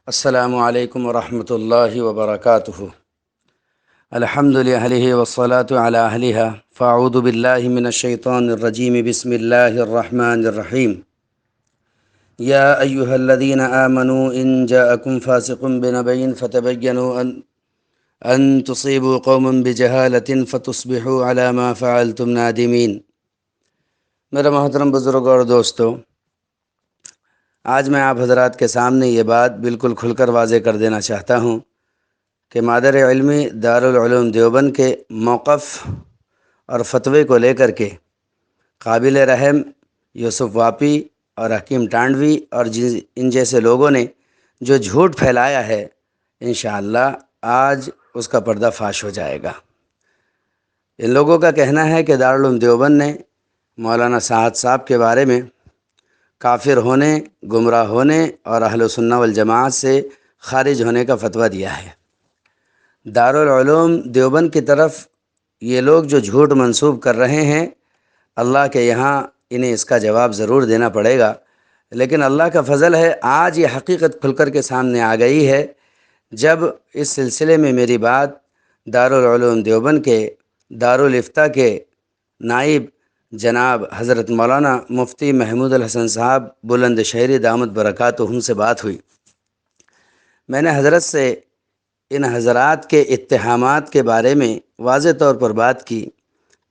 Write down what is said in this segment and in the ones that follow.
السلام علیکم ورحمۃ اللہ وبرکاتہ۔ الحمد للہ والصلاة علی اہلہا فاعوذ باللہ من الشیطان الرجیم بسم اللہ الرحمن الرحیم۔ یا ایہا الذین آمنوا ان جاءکم فاسق بنبأ فتبینوا ان تصیبوا قوما بجہالۃ فتصبحوا علی ما فعلتم نادمین۔ میرے محترم بزرگ اور دوستو، آج میں آپ حضرات کے سامنے یہ بات بالکل کھل کر واضح کر دینا چاہتا ہوں کہ مادر علمی دارالعلوم دیوبند کے موقف اور فتوے کو لے کر کے قابل رحم یوسف واپی اور حکیم ٹانڈوی اور ان جیسے لوگوں نے جو جھوٹ پھیلایا ہے، انشاءاللہ آج اس کا پردہ فاش ہو جائے گا۔ ان لوگوں کا کہنا ہے کہ دارالعلوم دیوبند نے مولانا سعد صاحب کے بارے میں کافر ہونے، گمراہ ہونے اور اہل سنہ والجماعت سے خارج ہونے کا فتویٰ دیا ہے۔ دارالعلوم دیوبند کی طرف یہ لوگ جو جھوٹ منسوب کر رہے ہیں، اللہ کے یہاں انہیں اس کا جواب ضرور دینا پڑے گا، لیکن اللہ کا فضل ہے آج یہ حقیقت کھل کر کے سامنے آ گئی ہے۔ جب اس سلسلے میں میری بات دارالعلوم دیوبند کے دارالافتاء کے نائب جناب حضرت مولانا مفتی محمود الحسن صاحب بلند شہری دامت برکاتہم سے بات ہوئی، میں نے حضرت سے ان حضرات کے اتہامات کے بارے میں واضح طور پر بات کی۔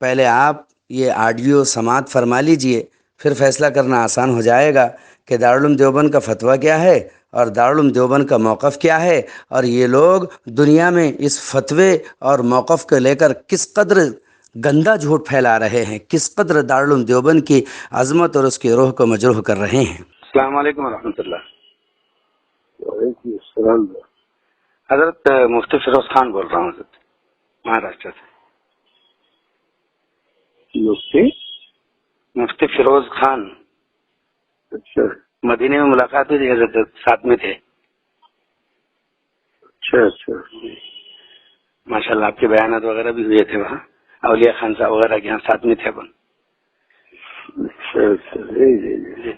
پہلے آپ یہ آڈیو سماعت فرما لیجئے، پھر فیصلہ کرنا آسان ہو جائے گا کہ دارالعلوم دیوبند کا فتویٰ کیا ہے اور دارالعلوم دیوبند کا موقف کیا ہے، اور یہ لوگ دنیا میں اس فتوے اور موقف کو لے کر کس قدر گندہ جھوٹ پھیلا رہے ہیں، کس قدر دارالعلوم دیوبند کی عظمت اور اس کی روح کو مجروح کر رہے ہیں۔ السلام علیکم ورحمۃ اللہ۔ وعلیکم السلام۔ حضرت مفتی فیروز خان بول رہا ہوں حضرت، مہاراشٹر سے۔ مفتی فیروز خان، اچھا مدینے میں ملاقات ہوئی تھی حضرت، ساتھ میں تھے۔ اچھا ماشاءاللہ آپ کے بیانات وغیرہ بھی ہوئے تھے وہاں، اولیاء خان صاحب وغیرہ کے یہاں ساتھ میں تھے اپن۔ اچھا جی۔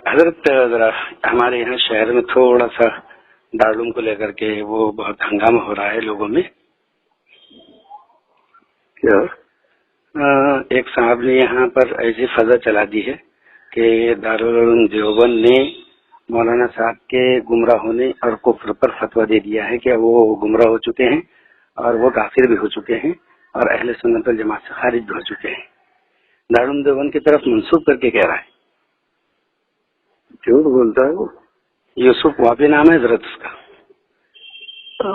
حضرت ذرا ہمارے یہاں شہر میں تھوڑا سا دارالعلوم کو لے کر کے وہ بہت ہنگامہ ہو رہا ہے لوگوں میں۔ کیا؟ ایک صاحب نے یہاں پر ایسی فضا چلا دی ہے کہ دارالعلوم دیوبند نے مولانا صاحب کے گمراہ ہونے اور کفر پر فتویٰ دے دیا ہے کہ وہ گمراہ ہو چکے ہیں اور وہ کافر بھی ہو چکے ہیں اور اہل سنت والجماعت سے خارج بھی ہو چکے ہیں۔ دارالعلوم دیوبند کی طرف منسوب کر کے کہہ رہا ہے۔ جھوٹ بولتا ہے وہ؟ یوسف واپی نام ہے حضرت اس کا۔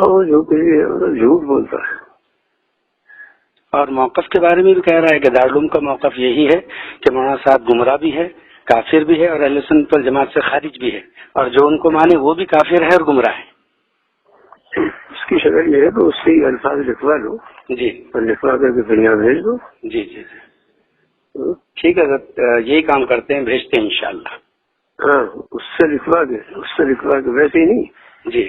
وہ جھوٹ بولتا ہے۔ اور موقف کے بارے میں بھی کہہ رہا ہے کہ دارالعلوم کا موقف یہی ہے کہ مولانا صاحب گمراہ بھی ہے، کافر بھی ہے اور اہل سنت والجماعت سے خارج بھی ہے، اور جو ان کو مانے وہ بھی کافر ہے اور گمراہ ہے۔ اس کی شکل یہ ہے کہ اس سے الفاظ لکھوا لو جی، اور لکھوا کر کے پھر یہاں بھیج دو۔ جی جی جی ٹھیک ہے حضرت، یہی کام کرتے ہیں، بھیجتے ہیں انشاءاللہ۔ ہاں، اس سے لکھوا کے ویسے ہی نہیں، جی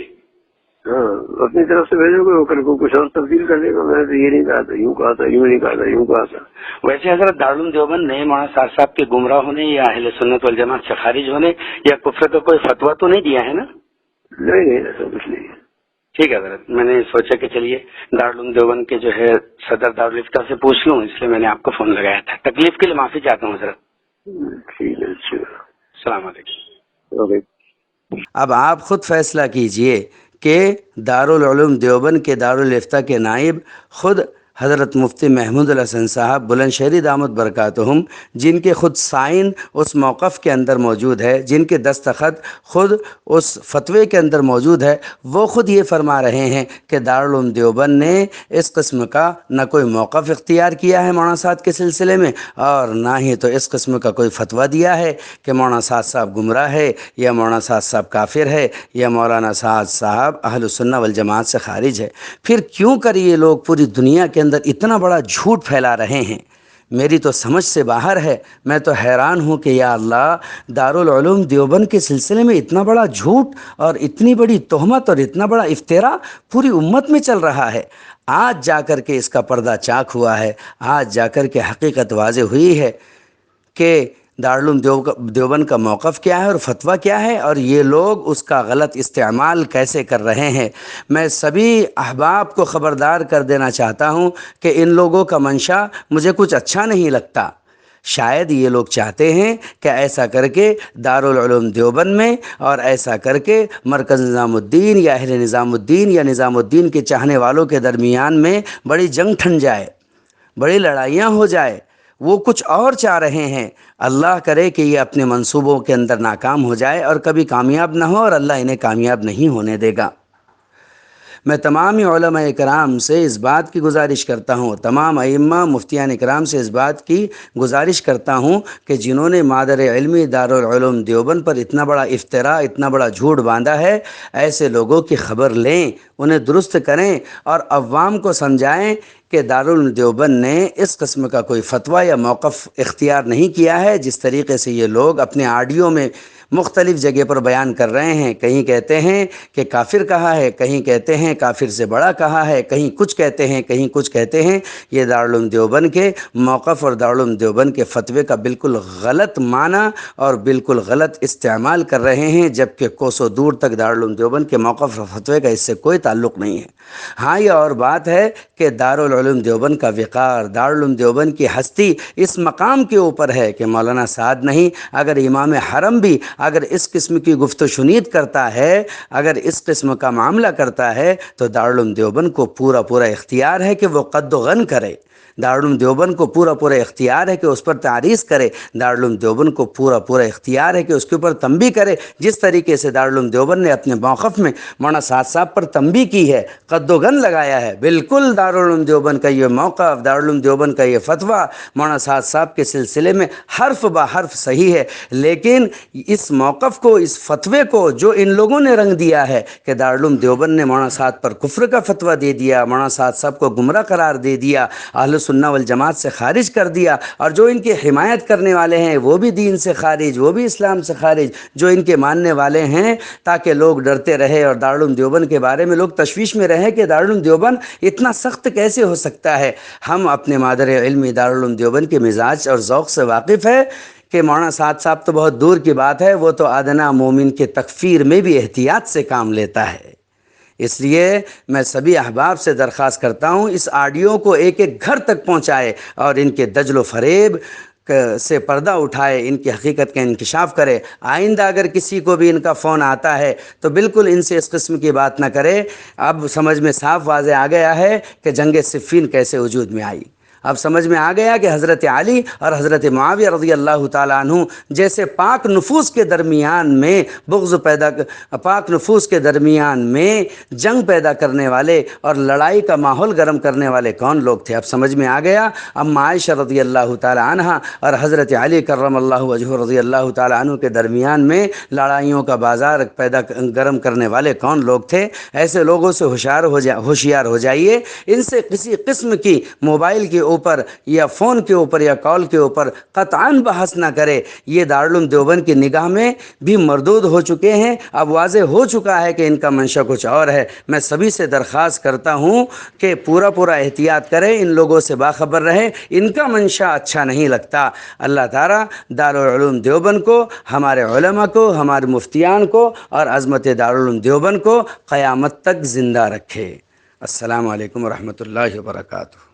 ہاں اپنی طرف سے بھیجو گے، وہ کل کو کچھ اور تبدیل کر دے گا، میں نے تو یہ نہیں کہا تھا، یوں کہا تھا، یوں نہیں کہا تھا، یوں کہا تھا۔ ویسے حضرت دارالعلوم دیوبند نے مولانا صاحب صاحب کے گمراہ ہونے یا اہل سنت والجماعت سے خارج ہونے یا کفر کا کوئی فتویٰ تو نہیں دیا ہے نا؟ نہیں ایسا کچھ نہیں ہے۔ ٹھیک ہے حضرت، میں نے سوچا کہ چلیے دارالعلوم دیوبند کے جو ہے صدر دارالافتاء سے پوچھ لوں، اس لیے میں نے آپ کو فون لگایا تھا۔ تکلیف کے لیے معافی چاہتا ہوں حضرت۔ ٹھیک ہے، اچھا، السلام علیکم۔ اوکے۔ اب آپ خود فیصلہ کیجئے کہ دارالعلوم دیوبند کے دارالافتاء کے نائب خود حضرت مفتی محمود الحسن صاحب بلند شہری دامت برکاتہم، جن کے خود سائن اس موقف کے اندر موجود ہے، جن کے دستخط خود اس فتوے کے اندر موجود ہے، وہ خود یہ فرما رہے ہیں کہ دارالعلوم دیوبند نے اس قسم کا نہ کوئی موقف اختیار کیا ہے مولانا صاحب کے سلسلے میں، اور نہ ہی تو اس قسم کا کوئی فتویٰ دیا ہے کہ مولانا صاحب گمراہ ہے یا مولانا صاحب کافر ہے یا مولانا صاحب اہل سنہ والجماعت سے خارج ہے۔ پھر کیوں کر یہ لوگ پوری دنیا کے اندر اتنا بڑا جھوٹ پھیلا رہے ہیں؟ میری تو سمجھ سے باہر ہے۔ میں تو حیران ہوں کہ یا اللہ، دارالعلوم دیوبند کے سلسلے میں اتنا بڑا جھوٹ اور اتنی بڑی تہمت اور اتنا بڑا افتراء پوری امت میں چل رہا ہے۔ آج جا کر کے اس کا پردہ چاک ہوا ہے، آج جا کر کے حقیقت واضح ہوئی ہے کہ دارالعلوم دیوبند کا موقف کیا ہے اور فتویٰ کیا ہے، اور یہ لوگ اس کا غلط استعمال کیسے کر رہے ہیں۔ میں سبھی احباب کو خبردار کر دینا چاہتا ہوں کہ ان لوگوں کا منشا مجھے کچھ اچھا نہیں لگتا۔ شاید یہ لوگ چاہتے ہیں کہ ایسا کر کے دارالعلوم دیوبند میں اور ایسا کر کے مرکز نظام الدین یا اہل نظام الدین یا نظام الدین کے چاہنے والوں کے درمیان میں بڑی جنگ ٹھن جائے، بڑی لڑائیاں ہو جائے۔ وہ کچھ اور چاہ رہے ہیں۔ اللہ کرے کہ یہ اپنے منصوبوں کے اندر ناکام ہو جائے اور کبھی کامیاب نہ ہو، اور اللہ انہیں کامیاب نہیں ہونے دے گا۔ میں تمام علماء کرام سے اس بات کی گزارش کرتا ہوں، تمام ائمہ مفتیان کرام سے اس بات کی گزارش کرتا ہوں کہ جنہوں نے مادر علمی دارالعلوم دیوبند پر اتنا بڑا افتراء، اتنا بڑا جھوٹ باندھا ہے، ایسے لوگوں کی خبر لیں، انہیں درست کریں اور عوام کو سمجھائیں کہ دارالعلوم دیوبند نے اس قسم کا کوئی فتویٰ یا موقف اختیار نہیں کیا ہے جس طریقے سے یہ لوگ اپنے آڈیو میں مختلف جگہ پر بیان کر رہے ہیں۔ کہیں کہتے ہیں کہ کافر کہا ہے، کہیں کہتے ہیں کافر سے بڑا کہا ہے، کہیں کچھ کہتے ہیں، کہیں کچھ کہتے ہیں۔ یہ دارالعلوم دیوبند کے موقف اور دارالعلوم دیوبند کے فتوے کا بالکل غلط معنی اور بالکل غلط استعمال کر رہے ہیں، جبکہ کوسوں دور تک دارالعلوم دیوبند کے موقف اور فتوے کا اس سے کوئی تعلق نہیں ہے۔ ہاں، یہ اور بات ہے کہ دارالعلوم دیوبند کا وقار، دارالعلوم دیوبند کی ہستی اس مقام کے اوپر ہے کہ مولانا سعد نہیں، اگر امام حرم بھی اگر اس قسم کی گفت و شنید کرتا ہے، اگر اس قسم کا معاملہ کرتا ہے، تو دارالعلوم دیوبند کو پورا اختیار ہے کہ وہ قد و غن کرے۔ دارالعلوم دیوبند کو پورا اختیار ہے کہ اس پر تعریض کرے۔ دارالعلوم دیوبند کو پورا اختیار ہے کہ اس کے اوپر تنبیہ کرے، جس طریقے سے دارالعلوم دیوبند نے اپنے موقف میں مولانا سعد صاحب پر تنبیہ کی ہے، قد و غن لگایا ہے۔ بالکل دارالعلوم دیوبند کا یہ موقف، دارالعلوم دیوبند کا یہ فتویٰ مولانا سعد صاحب کے سلسلے میں حرف بہ حرف صحیح ہے، لیکن اس موقف کو، اس فتوے کو جو ان لوگوں نے رنگ دیا ہے کہ دارالعلوم دیوبند نے مولانا سعد پر کفر کا فتویٰ دے دیا، مولانا سعد صاحب کو گمراہ قرار دے دیا، اہل سنہ والجماعت سے خارج کر دیا، اور جو ان کی حمایت کرنے والے ہیں وہ بھی دین سے خارج، وہ بھی اسلام سے خارج، جو ان کے ماننے والے ہیں، تاکہ لوگ ڈرتے رہے اور دارالعلوم دیوبند کے بارے میں لوگ تشویش میں رہے کہ دارالعلوم دیوبند اتنا سخت کیسے ہو سکتا ہے۔ ہم اپنے مادر علمی دارالعلوم دیوبند کے مزاج اور ذوق سے واقف ہے کہ مولانا سعد صاحب تو بہت دور کی بات ہے، وہ تو ادنیٰ مومن کے تکفیر میں بھی احتیاط سے کام لیتا ہے۔ اس لیے میں سبھی احباب سے درخواست کرتا ہوں، اس آڈیو کو ایک ایک گھر تک پہنچائے اور ان کے دجل و فریب سے پردہ اٹھائے، ان کی حقیقت کا انکشاف کرے۔ آئندہ اگر کسی کو بھی ان کا فون آتا ہے تو بالکل ان سے اس قسم کی بات نہ کرے۔ اب سمجھ میں صاف واضح آ گیا ہے کہ جنگ صفین کیسے وجود میں آئی۔ اب سمجھ میں آ گیا کہ حضرت علی اور حضرت معاویہ رضی اللہ تعالیٰ عنہ جیسے پاک نفوس کے درمیان میں پاک نفوس کے درمیان میں جنگ پیدا کرنے والے اور لڑائی کا ماحول گرم کرنے والے کون لوگ تھے۔ اب سمجھ میں آ گیا۔ اما عائشہ رضی اللہ تعالیٰ عنہ اور حضرت علی کرم اللہ وجہہ رضی اللہ تعالیٰ عنہ کے درمیان میں لڑائیوں کا بازار گرم کرنے والے کون لوگ تھے۔ ایسے لوگوں سے ہوشیار ہو جائیے۔ ان سے کسی قسم کی موبائل کے اوپر یا فون کے اوپر یا کال کے اوپر قطعاً بحث نہ کرے۔ یہ دارالعلوم دیوبند کی نگاہ میں بھی مردود ہو چکے ہیں۔ اب واضح ہو چکا ہے کہ ان کا منشا کچھ اور ہے۔ میں سبھی سے درخواست کرتا ہوں کہ پورا احتیاط کریں، ان لوگوں سے باخبر رہیں، ان کا منشا اچھا نہیں لگتا۔ اللہ تعالیٰ دارالعلوم دیوبند کو، ہمارے علماء کو، ہمارے مفتیان کو اور عظمت دارالعلوم دیوبند کو قیامت تک زندہ رکھے۔ السلام علیکم ورحمۃ اللہ وبرکاتہ۔